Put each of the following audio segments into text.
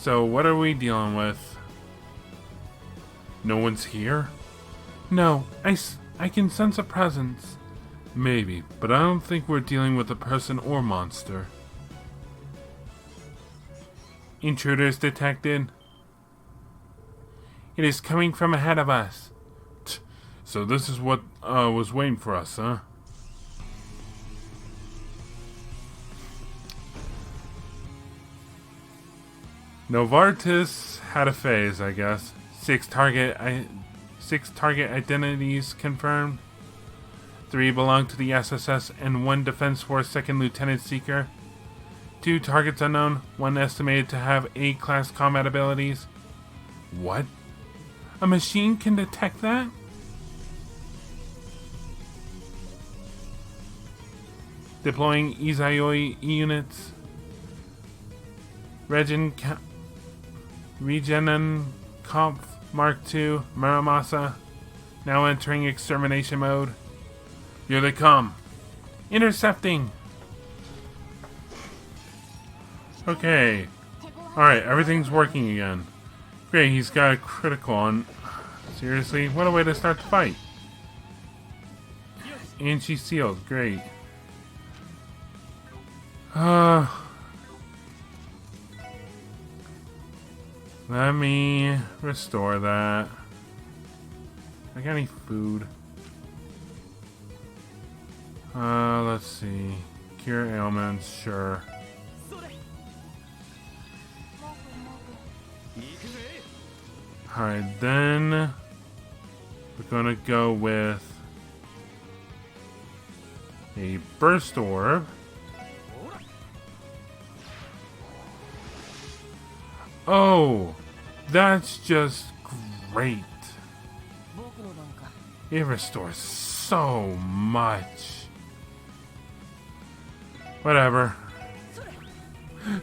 So what are we dealing with? No one's here? No, I can sense a presence. Maybe, but I don't think we're dealing with a person or monster. Intruders detected. It is coming from ahead of us. So this is what was waiting for us, huh? Novartis had a phase, I guess. Six target identities confirmed. 3 belong to the SSS and 1 Defense Force Second Lieutenant Seeker. 2 targets unknown, 1 estimated to have A-class combat abilities. What? A machine can detect that? Deploying Izayoi units. Regeneron Kampf Mark II Muramasa now entering extermination mode. Here they come. Intercepting. Okay. Alright, everything's working again. Great, he's got a critical on. Seriously? What a way to start the fight. And she's sealed. Great. Let me restore that. I got any food? Let's see. Cure ailments, sure. Alright, then we're gonna go with a burst orb. Oh, that's just great. It restores so much. Whatever.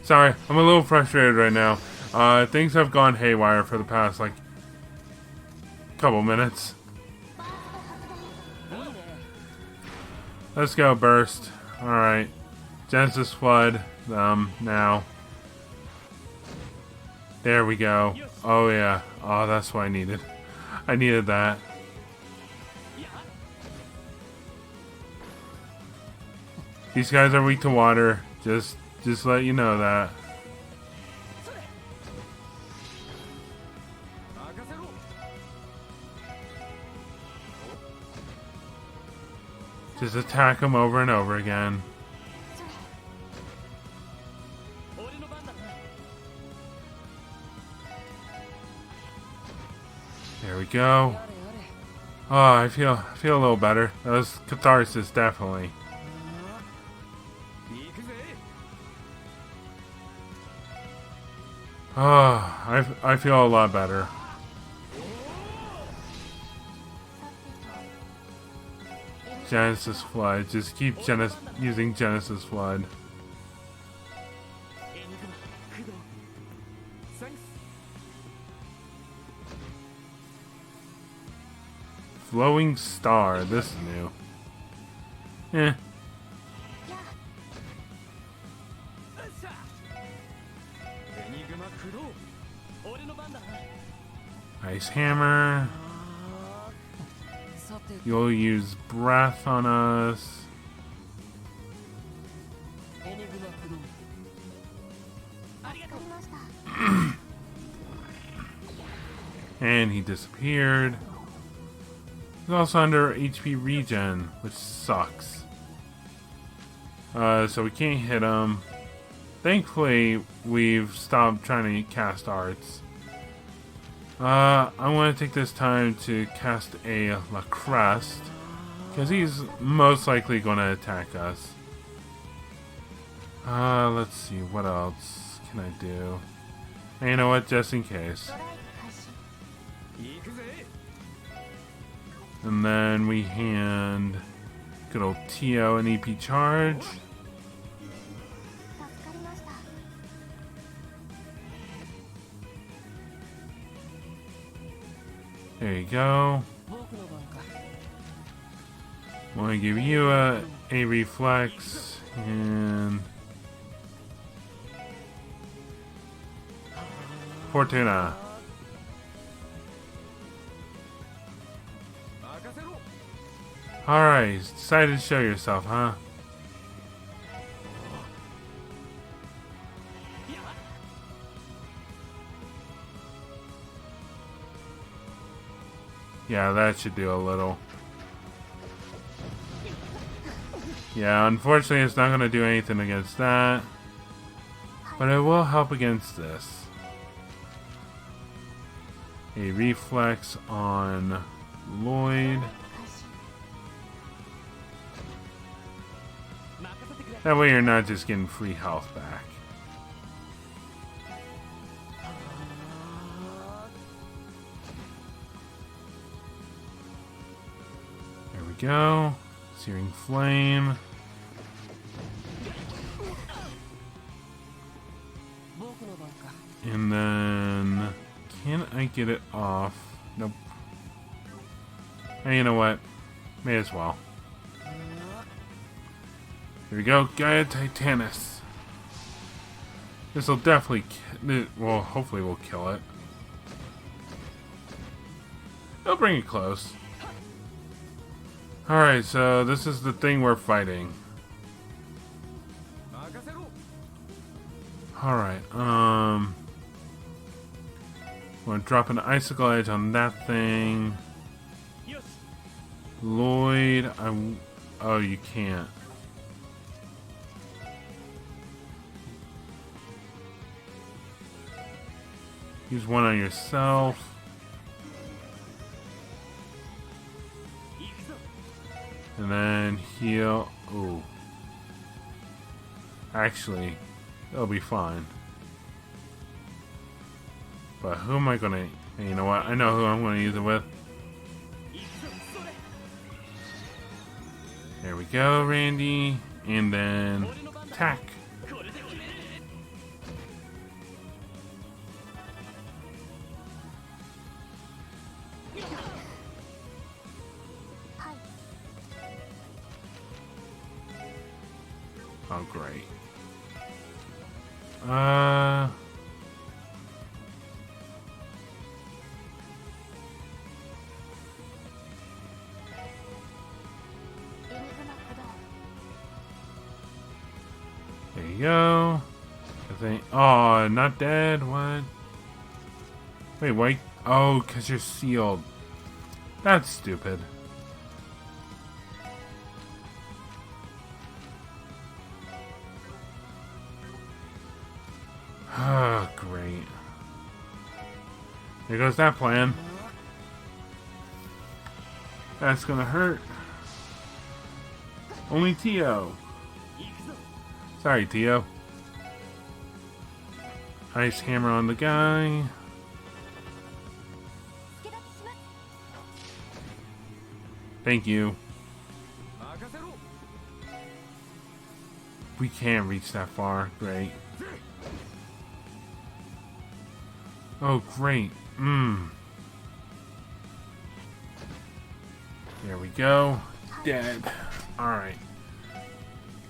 Sorry, I'm a little frustrated right now. Things have gone haywire for the past, like, couple minutes. Let's go, burst. Alright. Genesis Flood. Now. There we go. Oh, yeah. Oh, that's what I needed. I needed that. These guys are weak to water. Just let you know that. Just attack them over and over again. There we go. Oh, I feel a little better. That was catharsis, definitely. Oh, I feel a lot better. Genesis Flood. Just keep using Genesis Flood. Flowing Star. This is new. Eh. Ice Hammer. You'll use breath on us. And he disappeared. He's also under HP regen, which sucks. So we can't hit him. Thankfully, we've stopped trying to cast arts. I want to take this time to cast a La Crest, because he's most likely going to attack us. Let's see, what else can I do? And you know what, just in case. And then we hand good old Tio an EP charge. There you go. Want to give you a reflex and Fortuna. Alright, decided to show yourself, huh? Yeah, that should do a little. Yeah, unfortunately it's not going to do anything against that. But it will help against this. A reflex on Lloyd. That way you're not just getting free health back. There we go. Searing Flame. And then... Can I get it off? Nope. Hey, you know what? May as well. Here we go, Gaia Titanus. This will definitely, well, hopefully we'll kill it. It'll bring it close. Alright, so this is the thing we're fighting. Alright, I'm gonna drop an Icicle Edge on that thing. Lloyd, oh, you can't. Use one on yourself. And then heal. Ooh. Actually, it'll be fine. But who am I gonna... You know what? I know who I'm gonna use it with. There we go, Randy. And then attack. Oh, great. There you go. I think. Oh, not dead. What? Wait, wait. Oh, because you're sealed. That's stupid. Oh, great. There goes that plan. That's gonna hurt. Only Tio. Sorry, Tio. Ice hammer on the guy. Thank you. We can't reach that far. Great. Oh, great. There we go. Dead. Alright.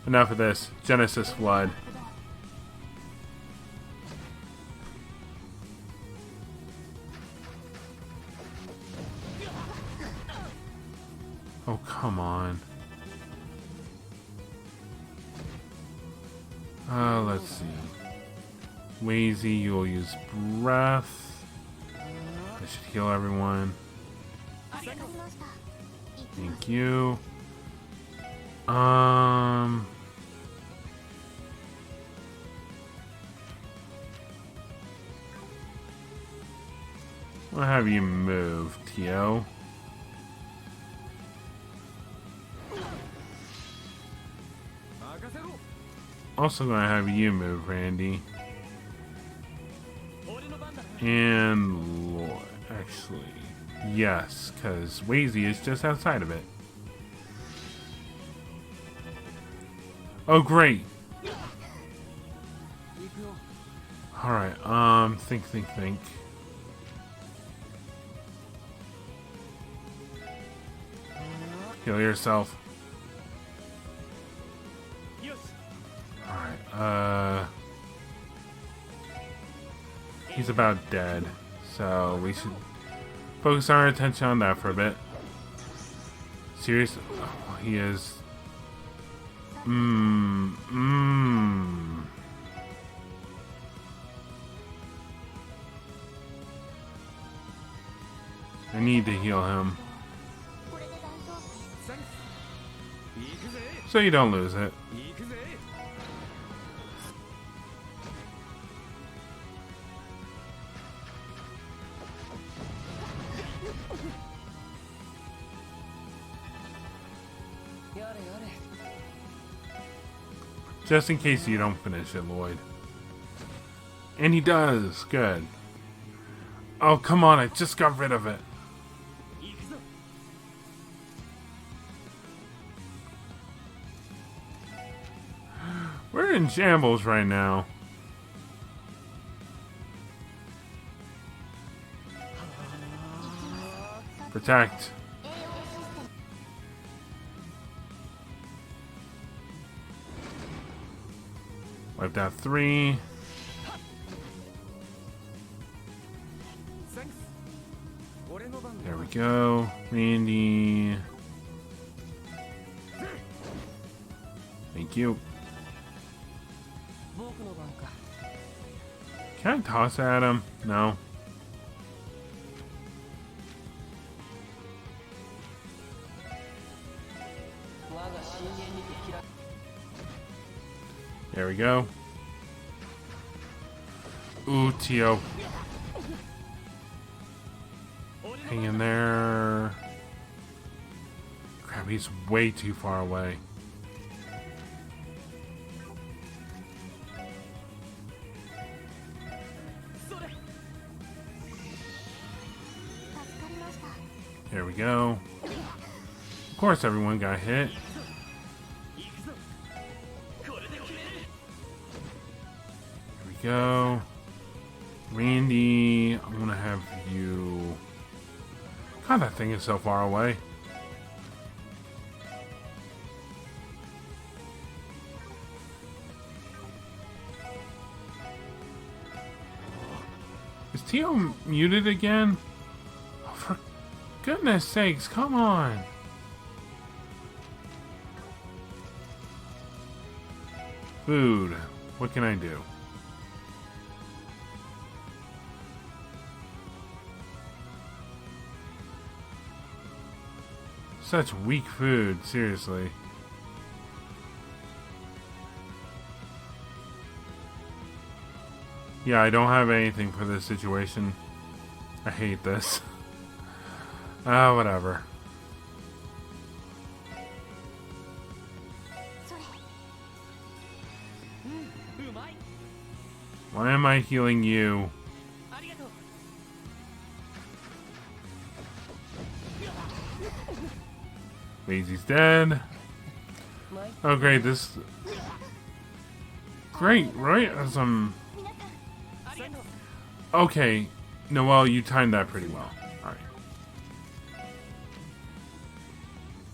Enough of this. Genesis Flood. Oh, come on. Let's see. Wazy, you'll use breath. That should heal everyone. Thank you. I'll have you move, Tio. Also gonna have you move, Randy. And Lloyd, actually, yes, because Wazy is just outside of it. Oh, great. Alright, think. Heal yourself. Alright, he's about dead. So we should focus our attention on that for a bit. Seriously? Oh, he is... I need to heal him. So you don't lose it. Just in case you don't finish it, Lloyd. And he does. Good. Oh, come on. I just got rid of it. We're in shambles right now. Protect. Wiped out 3. There we go. Randy. Thank you. Can I toss at him? No. There we go. Ooh, Tio. Hang in there. Crap, he's way too far away. There we go. Of course everyone got hit. There we go. Randy, I'm gonna have you... God, that thing is so far away. Is Tio muted again? Oh, for goodness sakes, come on. Food. What can I do? Such weak food, seriously. Yeah, I don't have anything for this situation. I hate this. Whatever. Why am I healing you? Daisy's dead. Oh great, this... Great, right? Okay, Noelle, you timed that pretty well.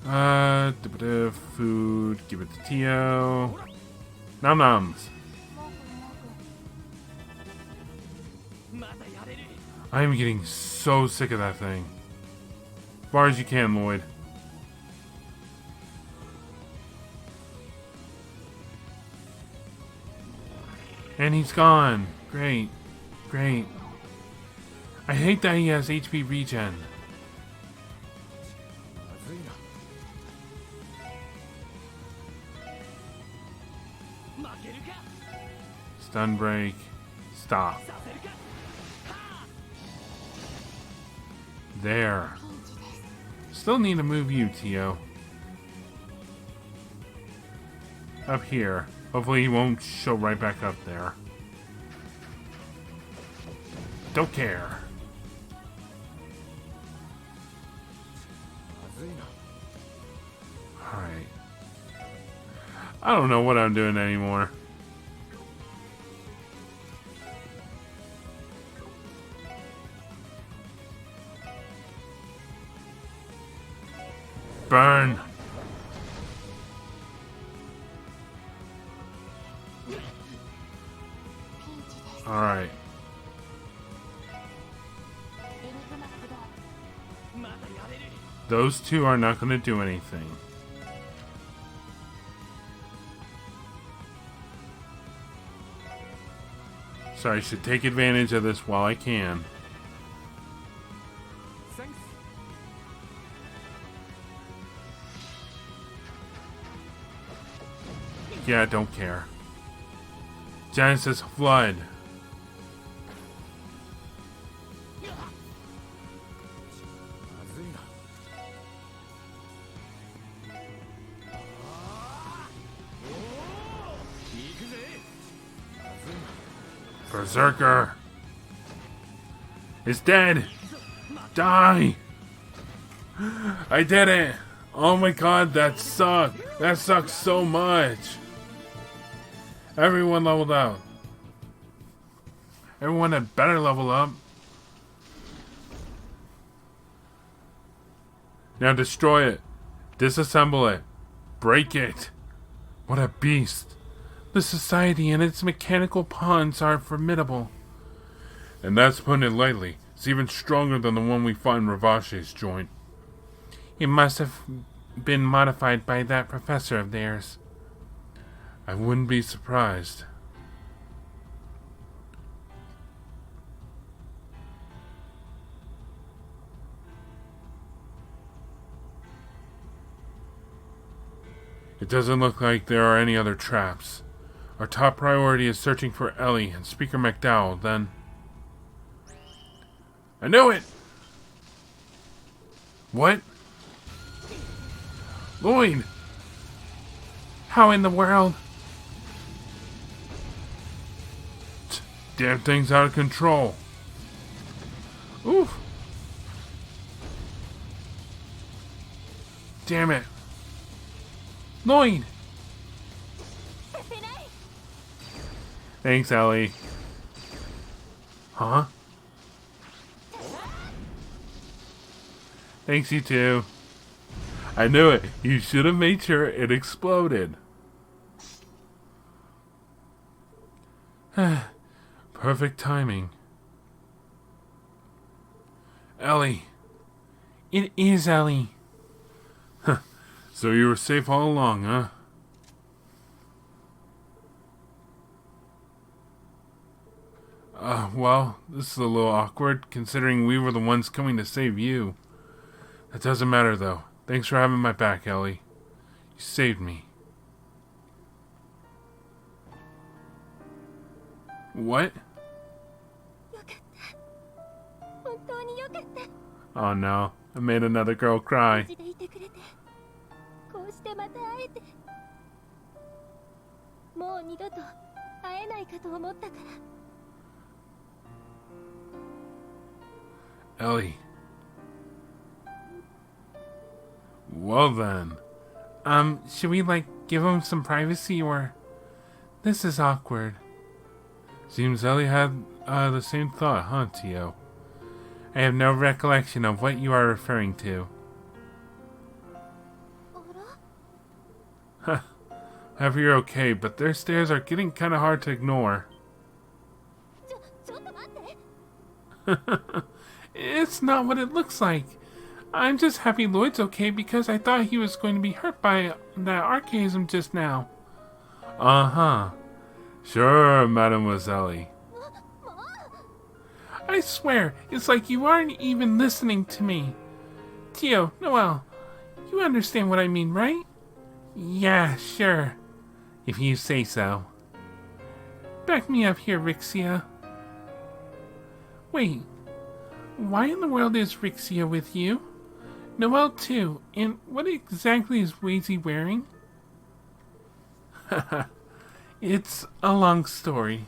Alright. Food, give it to Tio. Nom noms. I am getting so sick of that thing. As far as you can, Lloyd. And he's gone. Great. Great. I hate that he has HP regen. Stun break. Stop. There. Still need to move you, Tio. Up here. Hopefully he won't show right back up there. Don't care. Alright. I don't know what I'm doing anymore. Burn. Alright. Those two are not going to do anything. So I should take advantage of this while I can. Thanks. Yeah, I don't care. Genesis Flood. Berserker is dead. Die. I did it. Oh my god, that sucked. That sucks so much. Everyone leveled out. Everyone had better level up. Now destroy it. Disassemble it. Break it. What a beast. The society and its mechanical pawns are formidable. And that's putting it lightly. It's even stronger than the one we fought in Ravashe's joint. It must have been modified by that professor of theirs. I wouldn't be surprised. It doesn't look like there are any other traps. Our top priority is searching for Elie and Speaker McDowell, then... I knew it! What? Lloyd! How in the world? Damn thing's out of control. Oof! Damn it. Lloyd! Thanks, Elie. Huh? Thanks, you too. I knew it. You should have made sure it exploded. Perfect timing. Elie. It is Elie. So you were safe all along, huh? Well, this is a little awkward, considering we were the ones coming to save you. That doesn't matter, though. Thanks for having my back, Elie. You saved me. What? Oh no, I made another girl cry. Elie. Well then. Should we, give him some privacy, or... This is awkward. Seems Elie had, the same thought, huh, Tio? I have no recollection of what you are referring to. Huh. However, you're okay, but their stares are getting kinda hard to ignore. It's not what it looks like. I'm just happy Lloyd's okay because I thought he was going to be hurt by that archaism just now. Uh-huh. Sure, Mademoiselle. I swear, it's like you aren't even listening to me. Tio, Noelle, you understand what I mean, right? Yeah, sure. If you say so. Back me up here, Rixia. Wait. Why in the world is Rixia with you? Noelle too, and what exactly is Wazy wearing? It's a long story.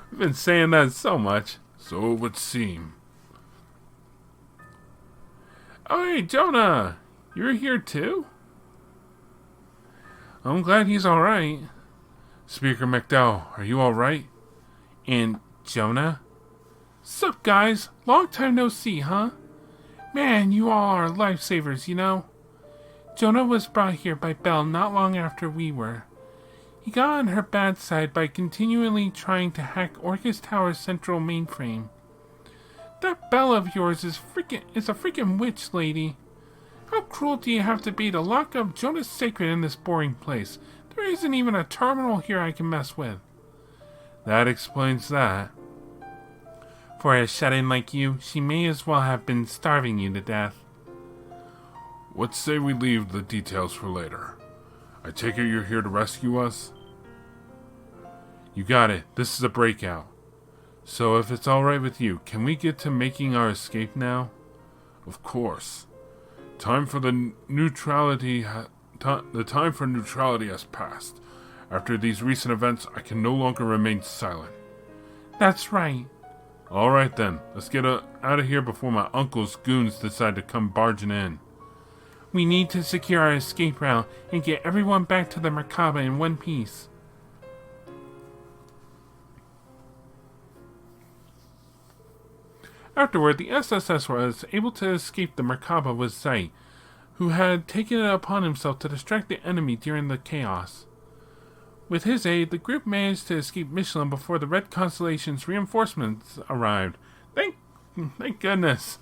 We've been saying that so much, so it would seem. Oh hey, Jona! You're here too? I'm glad he's alright. Speaker McDowell, are you alright? And Jona? Sup guys, long time no see, huh? Man, you all are lifesavers, you know? Jona was brought here by Belle not long after we were. He got on her bad side by continually trying to hack Orcus Tower's central mainframe. That Belle of yours is a freaking witch lady. How cruel do you have to be to lock up Jona's Sacred in this boring place? There isn't even a terminal here I can mess with. That explains that. For a shut-in like you, she may as well have been starving you to death. What say we leave the details for later? I take it you're here to rescue us? You got it. This is a breakout. So if it's alright with you, can we get to making our escape now? Of course. Time for neutrality has passed. After these recent events, I can no longer remain silent. That's right. Alright then, let's get out of here before my uncle's goons decide to come barging in. We need to secure our escape route and get everyone back to the Merkaba in one piece. Afterward, the SSS was able to escape the Merkaba with Zai, who had taken it upon himself to distract the enemy during the chaos. With his aid, the group managed to escape Michelin before the Red Constellation's reinforcements arrived. Thank goodness.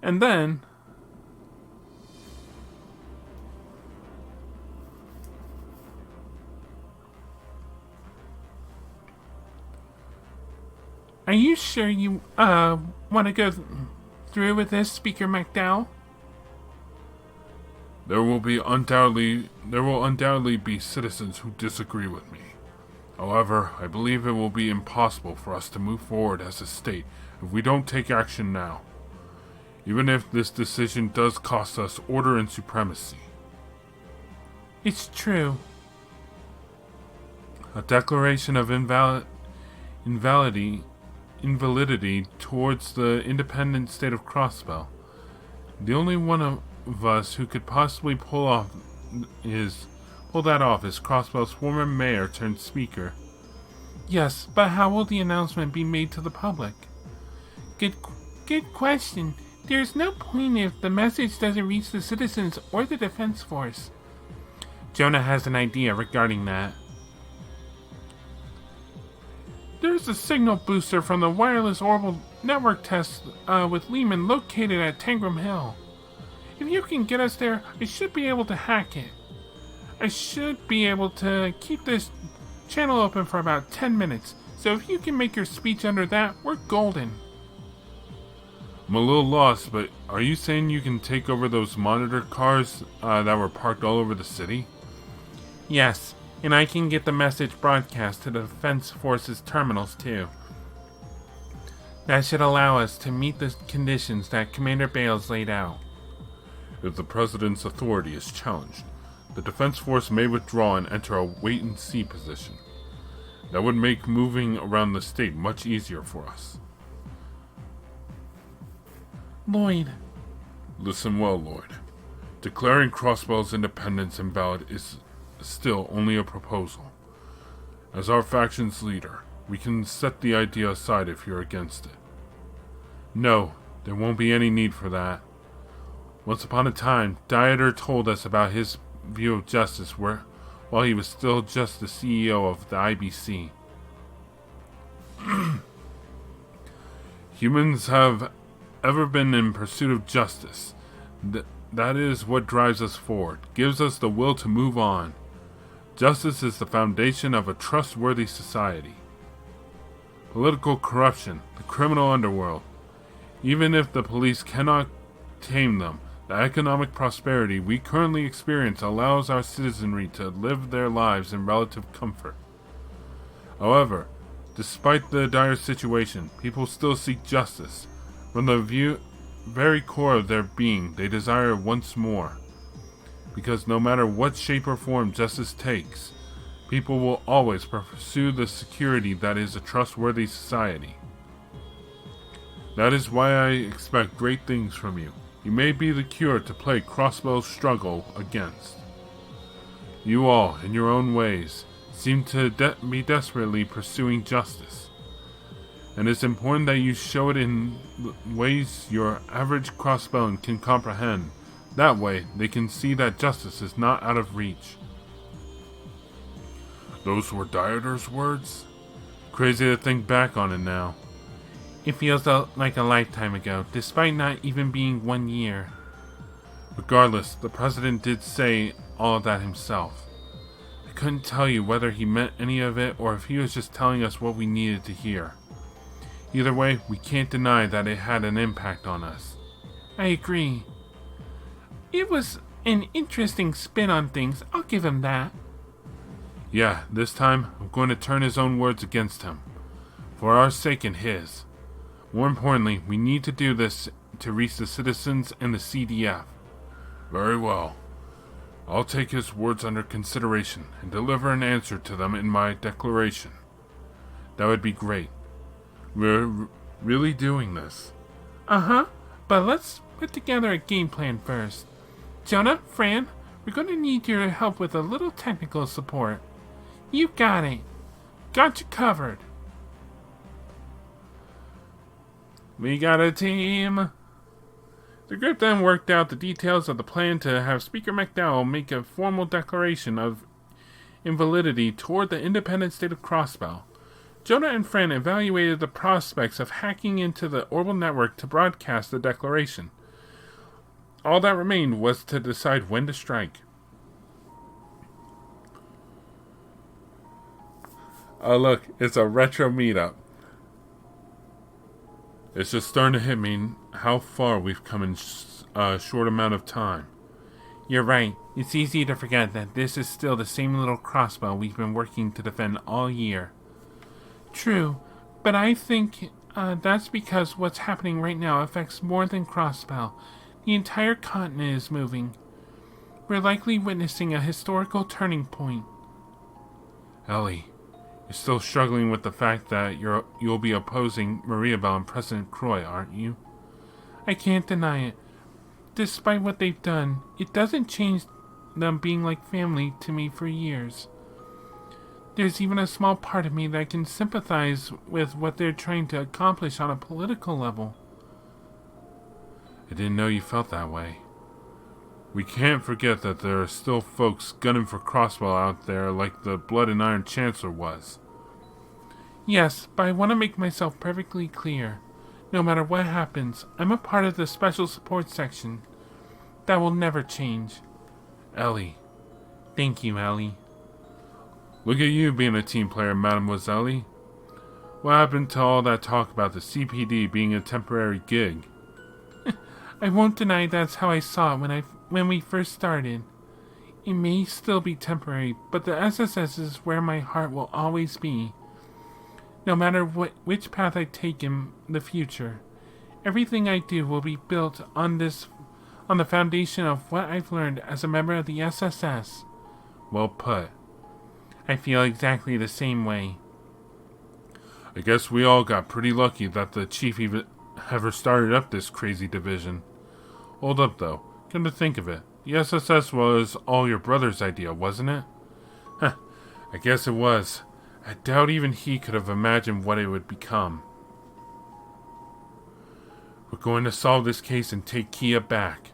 And then... Are you sure you, want to go through with this, Speaker McDowell? There will undoubtedly be citizens who disagree with me. However, I believe it will be impossible for us to move forward as a state if we don't take action now, even if this decision does cost us order and supremacy. It's true. A declaration of invalidity towards the independent state of Crossbell. The only one of us who could possibly pull that off is Crossbell's former mayor turned speaker. Yes, but how will the announcement be made to the public? Good question. There's no point if the message doesn't reach the citizens or the defense force. Jona has an idea regarding that. There's a signal booster from the wireless orbital network test with Lehman located at Tangram Hill. If you can get us there, I should be able to hack it. I should be able to keep this channel open for about 10 minutes, so if you can make your speech under that, we're golden. I'm a little lost, but are you saying you can take over those monitor cars that were parked all over the city? Yes, and I can get the message broadcast to the Defense Force's terminals too. That should allow us to meet the conditions that Commander Bales laid out. If the President's authority is challenged, the Defense Force may withdraw and enter a wait-and-see position. That would make moving around the state much easier for us. Lloyd. Listen well, Lloyd. Declaring Crossbell's independence invalid is still only a proposal. As our faction's leader, we can set the idea aside if you're against it. No, there won't be any need for that. Once upon a time, Dieter told us about his view of justice while he was still just the CEO of the IBC. Humans have ever been in pursuit of justice. That is what drives us forward, gives us the will to move on. Justice is the foundation of a trustworthy society. Political corruption, the criminal underworld. Even if the police cannot tame them, the economic prosperity we currently experience allows our citizenry to live their lives in relative comfort. However, despite the dire situation, people still seek justice. From the very core of their being, they desire once more. Because no matter what shape or form justice takes, people will always pursue the security that is a trustworthy society. That is why I expect great things from you. You may be the cure to plague Crossbell's struggle against. You all, in your own ways, seem to be desperately pursuing justice. And it's important that you show it in ways your average Crossbellan can comprehend. That way, they can see that justice is not out of reach. Those were Dieter's words? Crazy to think back on it now. It feels like a lifetime ago, despite not even being 1 year. Regardless, the President did say all of that himself. I couldn't tell you whether he meant any of it or if he was just telling us what we needed to hear. Either way, we can't deny that it had an impact on us. I agree. It was an interesting spin on things, I'll give him that. Yeah, this time, I'm going to turn his own words against him. For our sake and his. More importantly, we need to do this to reach the citizens and the CDF. Very well. I'll take his words under consideration and deliver an answer to them in my declaration. That would be great. We're really doing this. Uh-huh, but let's put together a game plan first. Jona, Fran, we're going to need your help with a little technical support. You got it. Got you covered. We got a team. The group then worked out the details of the plan to have Speaker McDowell make a formal declaration of invalidity toward the independent state of Crossbell. Jona and Fran evaluated the prospects of hacking into the Orbital network to broadcast the declaration. All that remained was to decide when to strike. Oh look, it's a retro meetup. It's just starting to hit me how far we've come in a short amount of time. You're right. It's easy to forget that this is still the same little Crossbell we've been working to defend all year. True, but I think that's because what's happening right now affects more than Crossbell. The entire continent is moving. We're likely witnessing a historical turning point. Elie, you're still struggling with the fact that you'll be opposing Maria Bell and President Croy, aren't you? I can't deny it. Despite what they've done, it doesn't change them being like family to me for years. There's even a small part of me that can sympathize with what they're trying to accomplish on a political level. I didn't know you felt that way. We can't forget that there are still folks gunning for Crossbell out there like the Blood and Iron Chancellor was. Yes, but I want to make myself perfectly clear. No matter what happens, I'm a part of the special support section. That will never change. Elie. Thank you, Elie. Look at you being a team player, Mademoiselle. What happened to all that talk about the CPD being a temporary gig? I won't deny that's how I saw it when we first started. It may still be temporary, but the SSS is where my heart will always be. No matter which path I take in the future, everything I do will be built on the foundation of what I've learned as a member of the SSS. Well put. I feel exactly the same way. I guess we all got pretty lucky that the chief even ever started up this crazy division. Hold up though, come to think of it, the SSS was all your brother's idea, wasn't it? Huh, I guess it was. I doubt even he could have imagined what it would become. We're going to solve this case and take Kia back.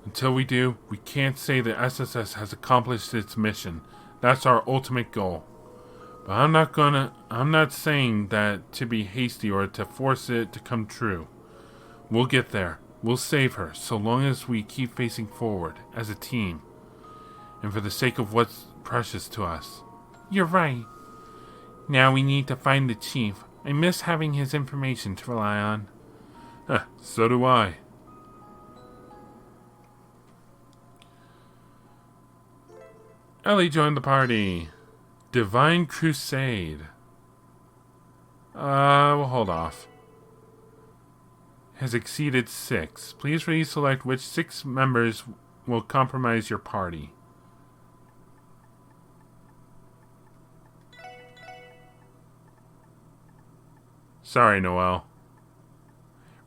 Until we do, we can't say the SSS has accomplished its mission. That's our ultimate goal. But I'm not saying that to be hasty or to force it to come true. We'll get there. We'll save her, so long as we keep facing forward, as a team. And for the sake of what's precious to us. You're right. Now we need to find the chief. I miss having his information to rely on. So do I. Elie joined the party. Divine Crusade. We'll hold off. Has exceeded 6. Please reselect which 6 members will compromise your party. Sorry, Noel.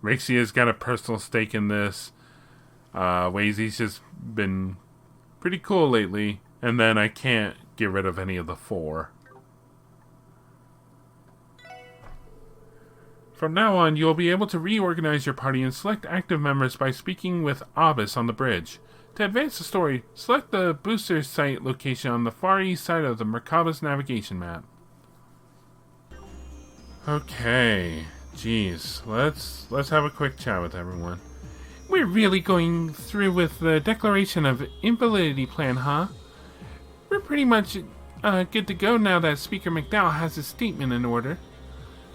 Rixia's got a personal stake in this. Wazy's just been pretty cool lately. And then I can't get rid of any of the 4. From now on, you'll be able to reorganize your party and select active members by speaking with Abbas on the bridge. To advance the story, select the booster site location on the far east side of the Merkabah's navigation map. Okay, geez, let's have a quick chat with everyone. we're really going through with the declaration of invalidity plan, huh? We're pretty much good to go now that Speaker McDowell has his statement in order.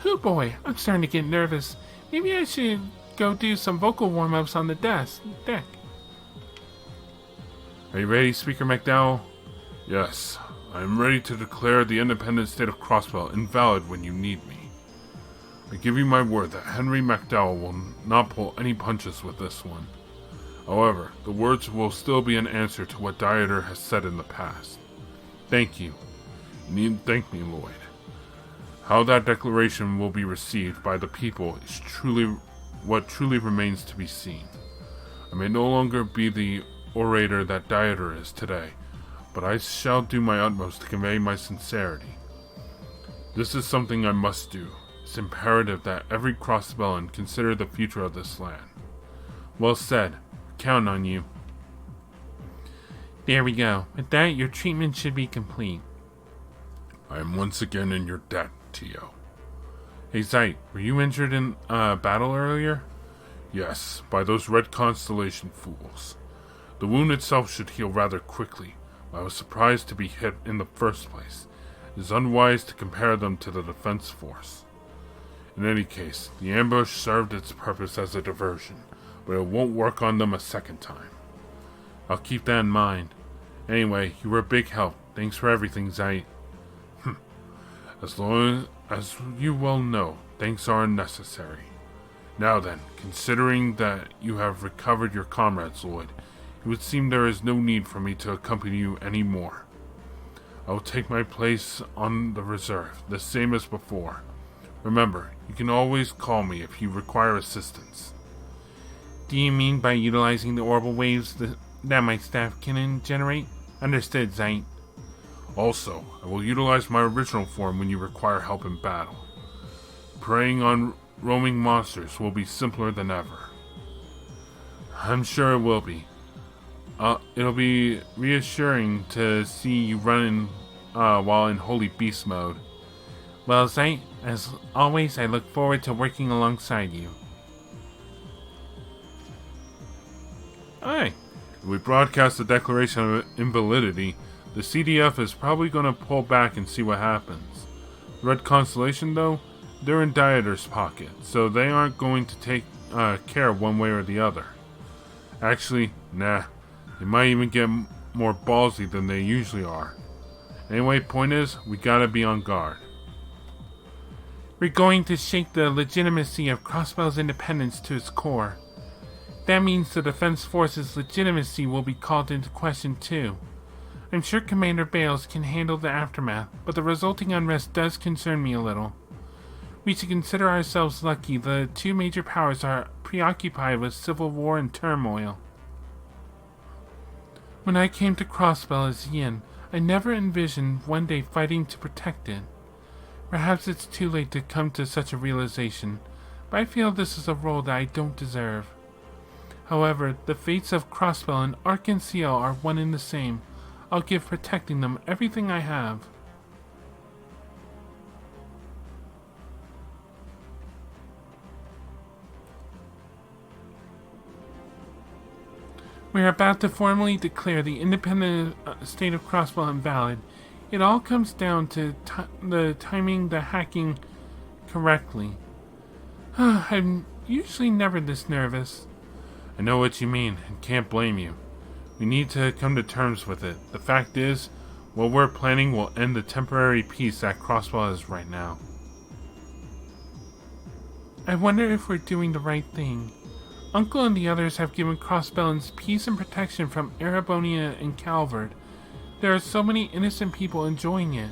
Oh boy, I'm starting to get nervous. Maybe I should go do some vocal warm-ups on the deck. Are you ready, Speaker McDowell? Yes, I am ready to declare the independent state of Crossbell invalid when you need me. I give you my word that Henry McDowell will not pull any punches with this one. However, the words will still be an answer to what Dieter has said in the past. Thank you. You needn't thank me, Lloyd. How that declaration will be received by the people is what truly remains to be seen. I may no longer be the orator that Dieter is today, but I shall do my utmost to convey my sincerity. This is something I must do. It's imperative that every Crossbellan consider the future of this land. Well said. Count on you. There we go. With that, your treatment should be complete. I am once again in your debt, Tio. Hey Zeit, were you injured in battle earlier? Yes, by those Red Constellation fools. The wound itself should heal rather quickly, but I was surprised to be hit in the first place. It is unwise to compare them to the defense force. In any case, the ambush served its purpose as a diversion, but it won't work on them a second time. I'll keep that in mind. Anyway, you were a big help. Thanks for everything, Zeit. As long as you well know, thanks are unnecessary. Now then, considering that you have recovered your comrades, Lloyd, it would seem there is no need for me to accompany you any more. I will take my place on the reserve, the same as before. Remember, you can always call me if you require assistance. Do you mean by utilizing the orbital waves that my staff can generate? Understood, Zeit. Also, I will utilize my original form when you require help in battle. Preying on roaming monsters will be simpler than ever. I'm sure it will be. It'll be reassuring to see you running while in Holy Beast mode. Well, Zeit, as always, I look forward to working alongside you. Aye. If we broadcast the declaration of invalidity, the CDF is probably going to pull back and see what happens. Red Constellation, though, they're in Dieter's pocket, so they aren't going to take care one way or the other. Actually, nah. They might even get more ballsy than they usually are. Anyway, point is, we gotta be on guard. We're going to shake the legitimacy of Crossbell's independence to its core. That means the Defense Force's legitimacy will be called into question too. I'm sure Commander Bales can handle the aftermath, but the resulting unrest does concern me a little. We should consider ourselves lucky the two major powers are preoccupied with civil war and turmoil. When I came to Crossbell as Yin, I never envisioned one day fighting to protect it. Perhaps it's too late to come to such a realization, but I feel this is a role that I don't deserve. However, the fates of Crossbell and Arc-en-Ciel are one and the same. I'll give protecting them everything I have. We are about to formally declare the independent state of Crossbell invalid. It all comes down to the timing the hacking correctly. I'm usually never this nervous. I know what you mean, and can't blame you. We need to come to terms with it. The fact is, what we're planning will end the temporary peace that Crossbell is right now. I wonder if we're doing the right thing. Uncle and the others have given Crossbellans peace and protection from Erebonia and Calvard. There are so many innocent people enjoying it.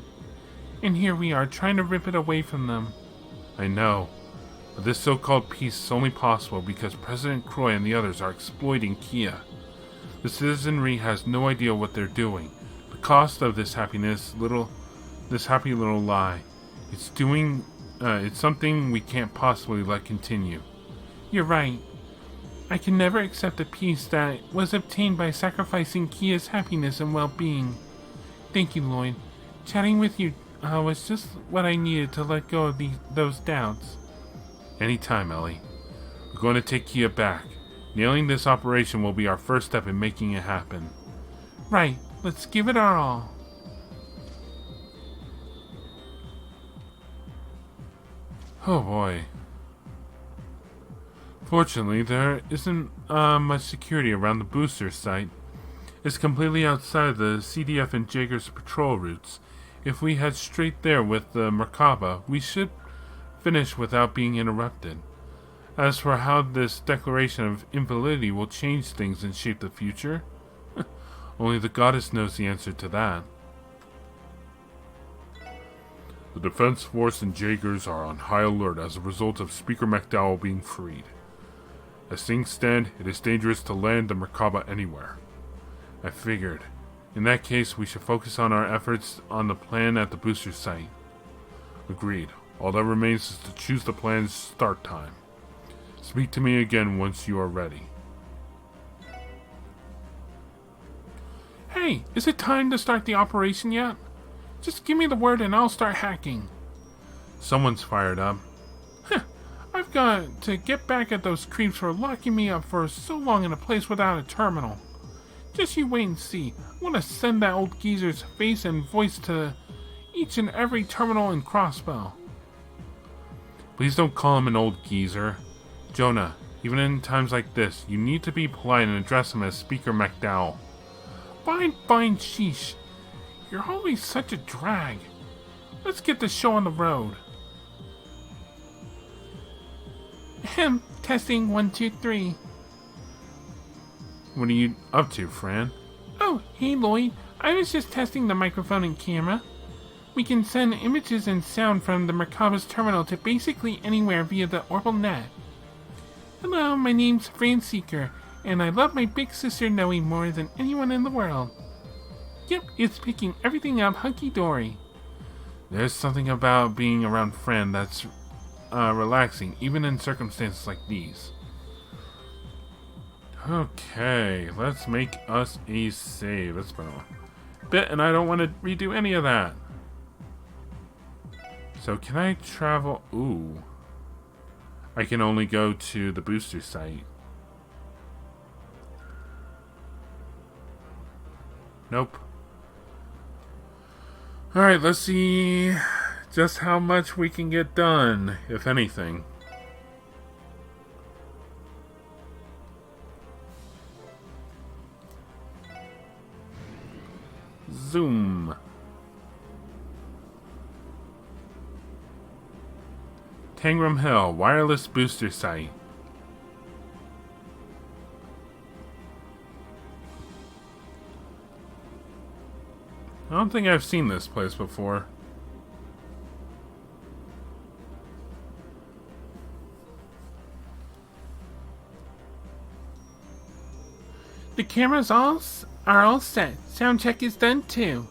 And here we are, trying to rip it away from them. I know. But this so-called peace is only possible because President Croy and the others are exploiting Kia. The citizenry has no idea what they're doing. The cost of this happy little lie. It's something we can't possibly let continue. You're right. I can never accept a peace that was obtained by sacrificing Kia's happiness and well-being. Thank you, Lloyd. Chatting with you was just what I needed to let go of those doubts. Anytime, Elie. We're going to take Kia back. Nailing this operation will be our first step in making it happen. Right, let's give it our all. Oh boy. Fortunately, there isn't much security around the booster site. It's completely outside the CDF and Jaeger's patrol routes. If we head straight there with the Merkaba, we should finish without being interrupted. As for how this declaration of invalidity will change things and shape the future, only the goddess knows the answer to that. The Defense Force and Jaegers are on high alert as a result of Speaker McDowell being freed. As things stand, it is dangerous to land the Merkaba anywhere. I figured. In that case, we should focus on our efforts on the plan at the booster site. Agreed. All that remains is to choose the plan's start time. Speak to me again once you are ready. Hey, is it time to start the operation yet? Just give me the word and I'll start hacking. Someone's fired up. I've got to get back at those creeps for locking me up for so long in a place without a terminal. Just you wait and see. I'm gonna send that old geezer's face and voice to each and every terminal in Crossbell. Please don't call him an old geezer. Jona, even in times like this, you need to be polite and address him as Speaker McDowell. Fine, sheesh. You're always such a drag. Let's get the show on the road. Testing 1, 2, 3. What are you up to, Fran? Oh, hey Lloyd. I was just testing the microphone and camera. We can send images and sound from the Merkaba's terminal to basically anywhere via the Orbital Net. Hello, my name's Fran Seeker, and I love my big sister Noe more than anyone in the world. Yep, it's picking everything up hunky-dory. There's something about being around Fran that's relaxing, even in circumstances like these. Okay, let's make us a save. It's been a bit, and I don't want to redo any of that. So can I travel? Ooh. I can only go to the booster site. Nope. Alright, let's see just how much we can get done, if anything. Zoom. Tangram Hill, wireless booster site. I don't think I've seen this place before. The cameras are all set. Sound check is done too.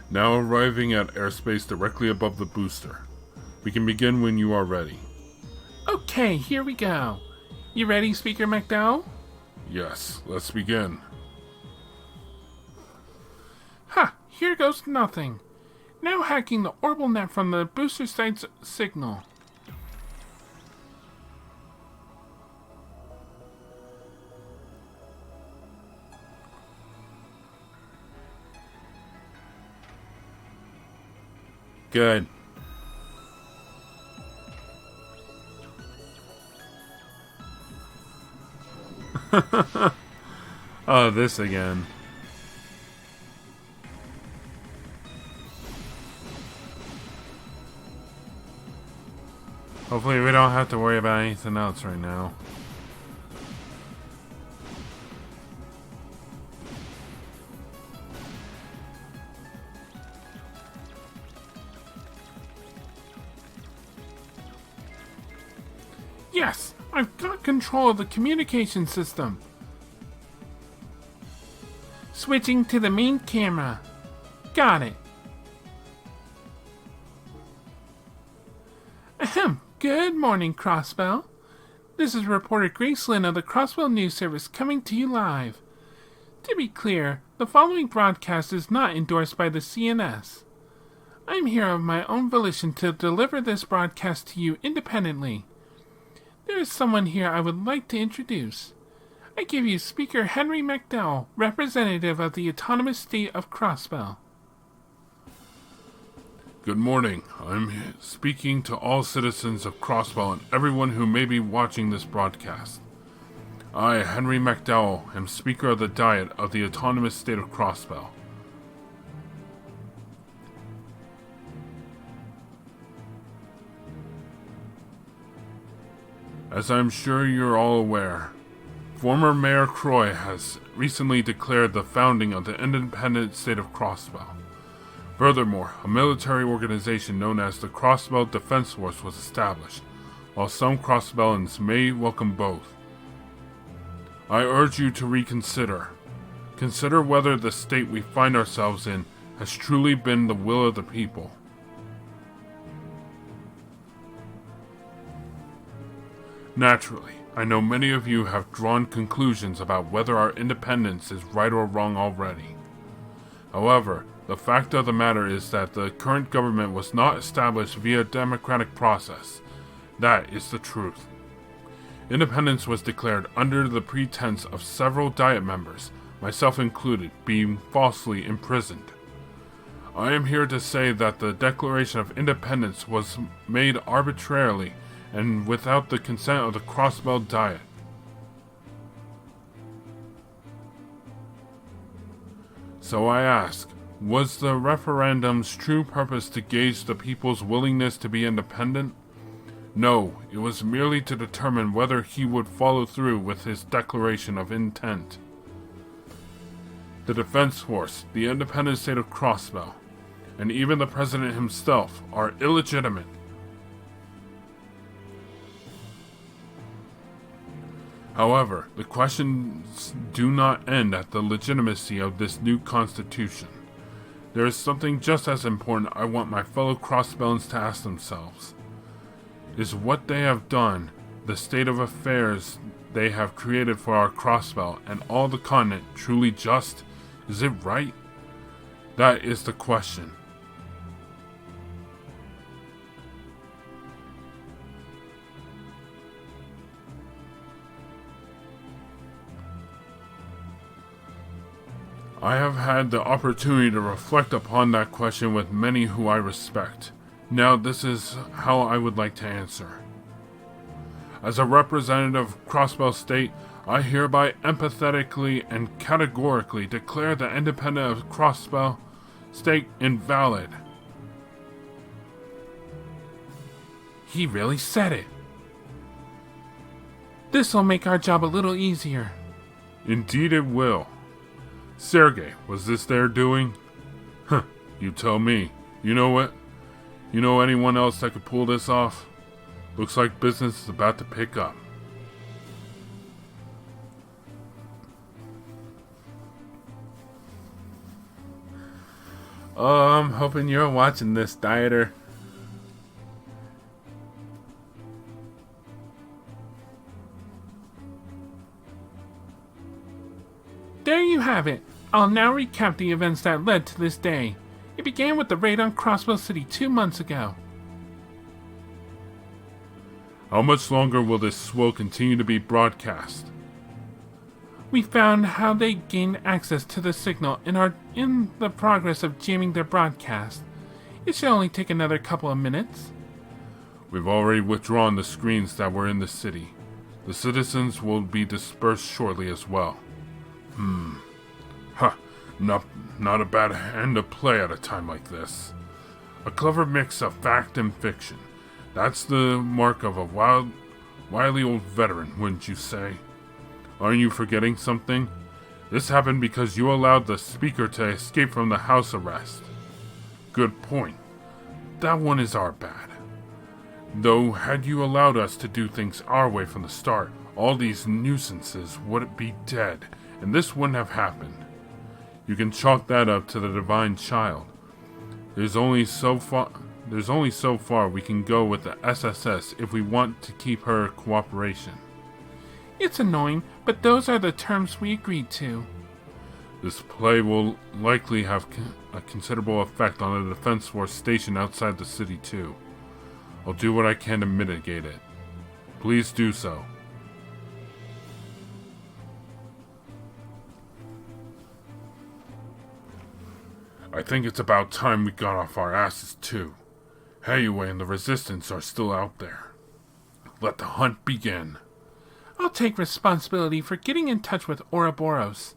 Now arriving at airspace directly above the booster. We can begin when you are ready. Okay, here we go. You ready, Speaker McDowell? Yes, let's begin. Ha! Here goes nothing. Now hacking the orbital net from the booster site's signal. Good. Oh, this again. Hopefully we don't have to worry about anything else right now. Yes! I've got control of the communication system. Switching to the main camera. Got it. Ahem. Good morning, Crossbell. This is reporter Gracelyn of the Crossbell News Service coming to you live. To be clear, the following broadcast is not endorsed by the CNS. I'm here of my own volition to deliver this broadcast to you independently. There is someone here I would like to introduce. I give you Speaker Henry McDowell, representative of the autonomous state of Crossbell. Good morning. I'm speaking to all citizens of Crossbell and everyone who may be watching this broadcast. I, Henry McDowell, am Speaker of the Diet of the autonomous state of Crossbell. As I'm sure you're all aware, former Mayor Croy has recently declared the founding of the independent state of Crossbell. Furthermore, a military organization known as the Crossbell Defense Force was established, while some Crossbellans may welcome both. I urge you to reconsider. Consider whether the state we find ourselves in has truly been the will of the people. Naturally, I know many of you have drawn conclusions about whether our independence is right or wrong already. However, the fact of the matter is that the current government was not established via a democratic process. That is the truth. Independence was declared under the pretense of several Diet members, myself included, being falsely imprisoned. I am here to say that the Declaration of Independence was made arbitrarily and without the consent of the Crossbell Diet. So I ask, was the referendum's true purpose to gauge the people's willingness to be independent? No, it was merely to determine whether he would follow through with his declaration of intent. The Defense Force, the independent state of Crossbell, and even the President himself are illegitimate. However, the questions do not end at the legitimacy of this new constitution. There is something just as important I want my fellow Crossbellans to ask themselves. Is what they have done, the state of affairs they have created for our Crossbell and all the continent, truly just? Is it right? That is the question. I have had the opportunity to reflect upon that question with many who I respect. Now this is how I would like to answer. As a representative of Crossbell State, I hereby empathetically and categorically declare the independence of Crossbell State invalid. He really said it. This'll make our job a little easier. Indeed it will. Sergey, was this their doing? Huh, you tell me. You know what? You know anyone else that could pull this off? Looks like business is about to pick up. Oh, I'm hoping you're watching this, Dieter. There you have it. I'll now recap the events that led to this day. It began with the raid on Crossbell City 2 months ago. How much longer will this swill continue to be broadcast? We found how they gained access to the signal and are in the progress of jamming their broadcast. It should only take another couple of minutes. We've already withdrawn the screens that were in the city. The citizens will be dispersed shortly as well. Not a bad hand to play at a time like this. A clever mix of fact and fiction. That's the mark of a wily old veteran, wouldn't you say? Aren't you forgetting something? This happened because you allowed the speaker to escape from the house arrest. Good point. That one is our bad. Though, had you allowed us to do things our way from the start, all these nuisances would be dead, and this wouldn't have happened. You can chalk that up to the divine child. There's only so far we can go with the SSS if we want to keep her cooperation. It's annoying, but those are the terms we agreed to. This play will likely have a considerable effect on the defense force stationed outside the city too. I'll do what I can to mitigate it. Please do so. I think it's about time we got off our asses too. Hayway and the Resistance are still out there. Let the hunt begin. I'll take responsibility for getting in touch with Ouroboros.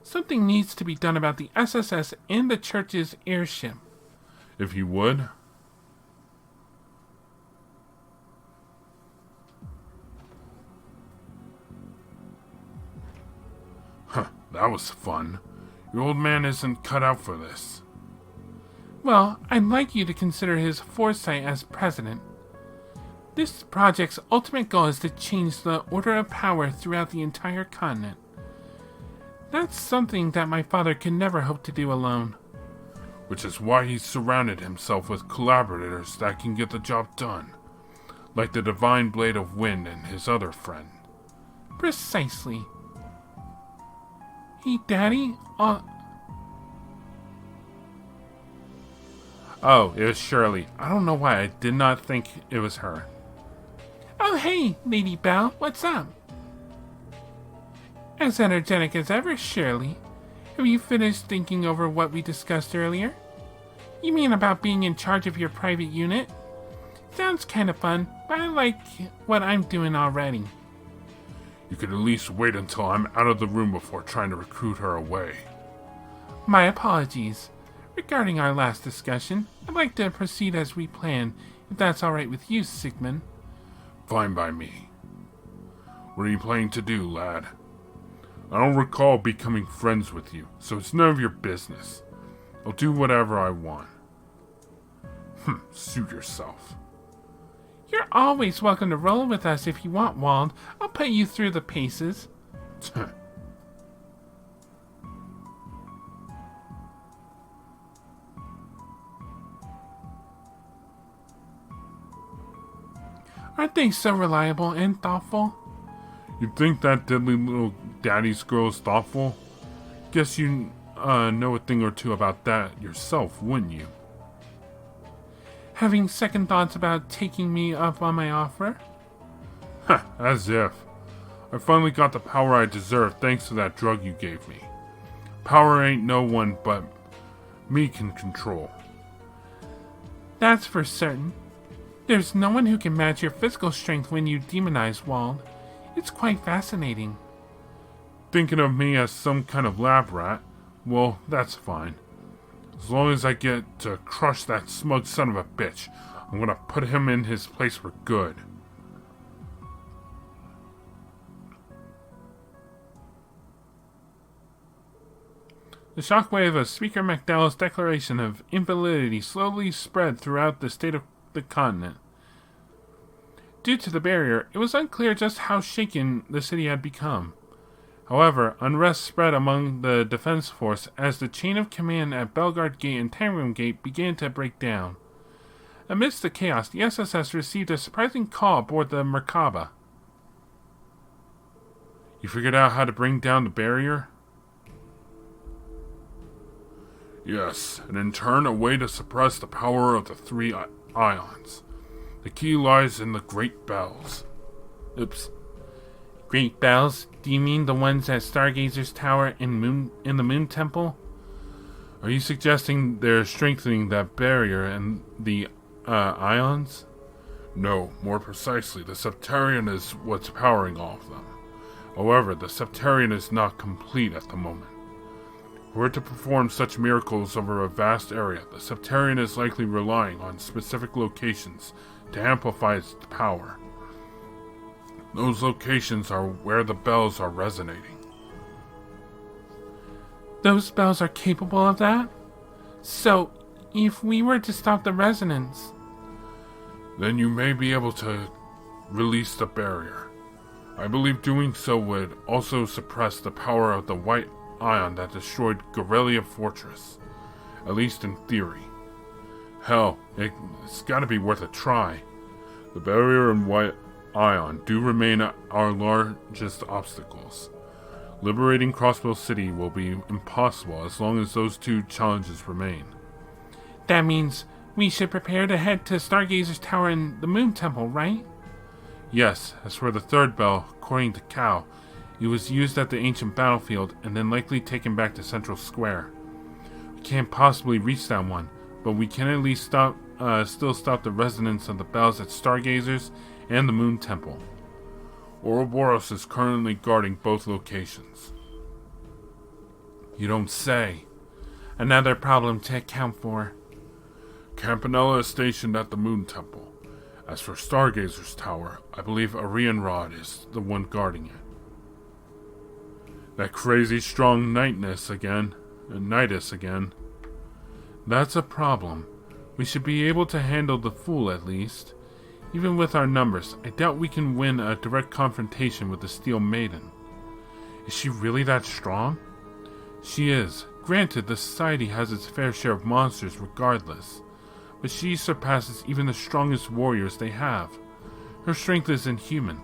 Something needs to be done about the SSS and the church's airship. If you would. Huh, that was fun. Your old man isn't cut out for this. Well, I'd like you to consider his foresight as president. This project's ultimate goal is to change the order of power throughout the entire continent. That's something that my father could never hope to do alone. Which is why he's surrounded himself with collaborators that can get the job done. Like the Divine Blade of Wind and his other friend. Precisely. Hey, Daddy, Oh, it was Shirley. I don't know why I did not think it was her. Oh, hey, Lady Belle, what's up? As energetic as ever, Shirley. Have you finished thinking over what we discussed earlier? You mean about being in charge of your private unit? Sounds kind of fun, but I like what I'm doing already. You could at least wait until I'm out of the room before trying to recruit her away. My apologies. Regarding our last discussion, I'd like to proceed as we planned, if that's alright with you, Sigmund. Fine by me. What are you planning to do, lad? I don't recall becoming friends with you, so it's none of your business. I'll do whatever I want. Suit yourself. You're always welcome to roll with us if you want, Wald. I'll put you through the paces. Aren't they so reliable and thoughtful? You'd think that deadly little daddy's girl is thoughtful? Guess you know a thing or two about that yourself, wouldn't you? Having second thoughts about taking me up on my offer? As if. I finally got the power I deserve thanks to that drug you gave me. Power ain't no one but me can control. That's for certain. There's no one who can match your physical strength when you demonize Wald. It's quite fascinating. Thinking of me as some kind of lab rat? Well, that's fine. As long as I get to crush that smug son of a bitch, I'm gonna put him in his place for good. The shockwave of Speaker McDowell's declaration of invalidity slowly spread throughout the state of the continent. Due to the barrier, it was unclear just how shaken the city had become. However, unrest spread among the defense force as the chain of command at Belgard Gate and Tangram Gate began to break down. Amidst the chaos, the SSS received a surprising call aboard the Merkaba. You figured out how to bring down the barrier? Yes, and in turn a way to suppress the power of the three ions. The key lies in the Great Bells. Oops. Great Bells? Do you mean the ones at Stargazer's Tower in the Moon Temple? Are you suggesting they're strengthening that barrier and the ions? No, more precisely, the Septarian is what's powering all of them. However, the Septarian is not complete at the moment. Were it to perform such miracles over a vast area, the Septarian is likely relying on specific locations to amplify its power. Those locations are where the bells are resonating. Those bells are capable of that? So, if we were to stop the resonance... Then you may be able to release the barrier. I believe doing so would also suppress the power of the white ion that destroyed Gorelia Fortress. At least in theory. Hell, it's gotta be worth a try. The barrier and white ion do remain our largest obstacles. Liberating Crossbell City will be impossible as long as those two challenges remain. That means we should prepare to head to Stargazer's Tower and the Moon Temple, right? Yes, as for the third bell, according to Cal, it was used at the ancient battlefield and then likely taken back to Central Square. We can't possibly reach that one, but we can at least still stop the resonance of the bells at Stargazers and the Moon Temple. Ouroboros is currently guarding both locations. You don't say. Another problem to account for. Campanella is stationed at the Moon Temple. As for Stargazer's Tower, I believe Arianrod is the one guarding it. That crazy strong Nidus again. That's a problem. We should be able to handle the Fool at least. Even with our numbers, I doubt we can win a direct confrontation with the Steel Maiden. Is she really that strong? She is. Granted, the society has its fair share of monsters regardless, but she surpasses even the strongest warriors they have. Her strength is inhuman.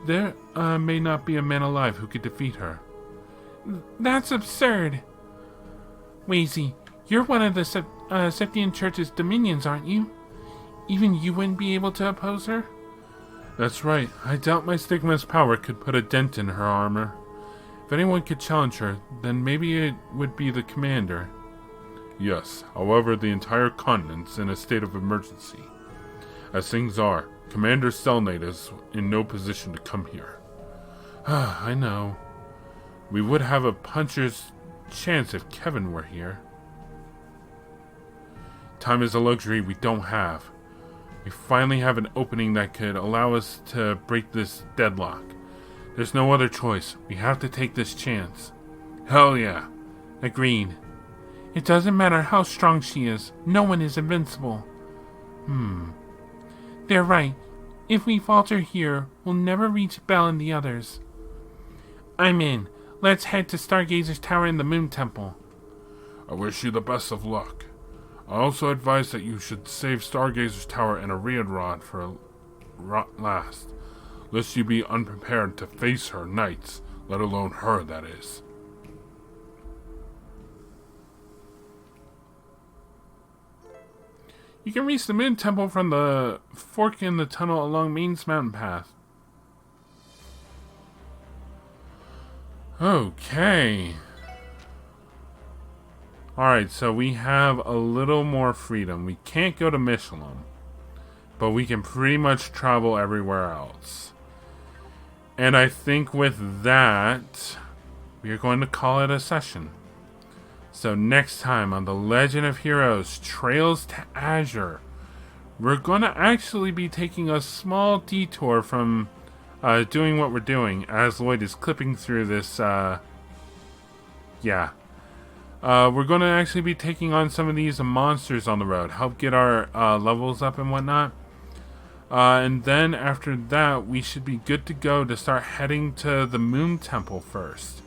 There may not be a man alive who could defeat her. That's absurd. Wazy, you're one of the Septian Church's dominions, aren't you? Even you wouldn't be able to oppose her? That's right. I doubt my Stigma's power could put a dent in her armor. If anyone could challenge her, then maybe it would be the commander. Yes, however, the entire continent's in a state of emergency. As things are, Commander Selnate is in no position to come here. I know. We would have a puncher's chance if Kevin were here. Time is a luxury we don't have. We finally have an opening that could allow us to break this deadlock. There's no other choice. We have to take this chance. Hell yeah. Agreed. It doesn't matter how strong she is. No one is invincible. They're right. If we falter here, we'll never reach Bell and the others. I'm in. Let's head to Stargazer's Tower and the Moon Temple. I wish you the best of luck. I also advise that you should save Stargazer's Tower and Arianrod for last, lest you be unprepared to face her knights, let alone her, that is. You can reach the Moon Temple from the fork in the tunnel along Main's mountain path. Okay. Alright, so we have a little more freedom. We can't go to Michelin, but we can pretty much travel everywhere else. And I think with that, we are going to call it a session. So next time on The Legend of Heroes Trails to Azure, we're going to actually be taking a small detour from doing what we're doing as Lloyd is clipping through this, we're going to actually be taking on some of these monsters on the road, help get our levels up and whatnot. And then after that, we should be good to go to start heading to the Moon Temple first,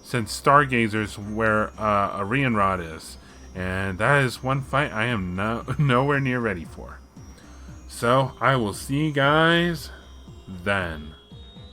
since Stargazer's where Arianrod is. And that is one fight I am nowhere near ready for. So, I will see you guys then.